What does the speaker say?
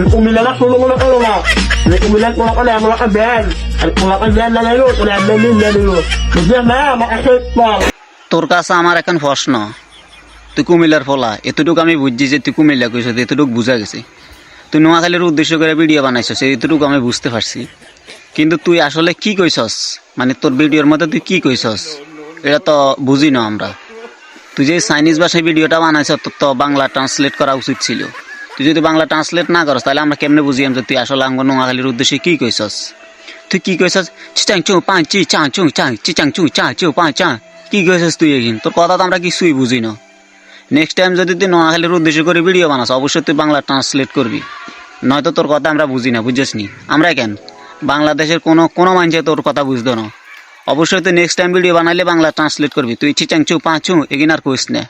আমি কুমিল্লা কোনো মনে করো না, আমি কুমিল্লা কোনো করে এমন একটা ব্যান, আর কোনো একটা ব্যান না গেলো তোর একদম নিয়ে দিল, বুঝলি না? আমার কাছে বল। তোর কাছে আমার এখন প্রশ্ন, তুই কুমিল্লার ফলা, এতটুকু আমি বুঝছি যে তুই কুমিল্লা কইছ, এতটুকু বুঝা গেছে। তুই নোয়াখালীর উদ্দেশ্য করে ভিডিও বানাইছস, এতটুকু আমি বুঝতে পারছি। কিন্তু তুই আসলে কি কইছস, মানে তোর ভিডিওর মধ্যে তুই কি কইছস এটা তো বুঝি না আমরা। তুই যে চাইনিজ ভাষায় ভিডিওটা বানাইছ, তোর তো বাংলা ট্রান্সলেট করা উচিত ছিল। তুই যদি বাংলা ট্রান্সলেট না করস তাহলে আমরা কেমনে বুঝিয়াম যে তুই আসলে আঙ্গ নোয়াখালীর উদ্দেশ্যে কি কইছস। তুই কি কইছস, চিচাং চু পাঁচ চি চা চু চা চিচাং চু চা চু পাঁচ চা, কি কইছস তুই এখান? তোর কথা তো আমরা কিছুই বুঝি না। নেক্সট টাইম যদি তুই নোয়াখালীর উদ্দেশ্য করে ভিডিও বানাস অবশ্যই তুই বাংলা ট্রান্সলেট করবি, নয়তো তোর কথা আমরা বুঝি না, বুঝছিস নি? আমরা কেন বাংলাদেশের কোনো মানুষে তোর কথা বুঝতো না। অবশ্যই তুই নেক্সট টাইম ভিডিও বানাইলে বাংলা ট্রান্সলেট করবি। তুই চিচাং চু পাঁচু এগিন আর কইস না।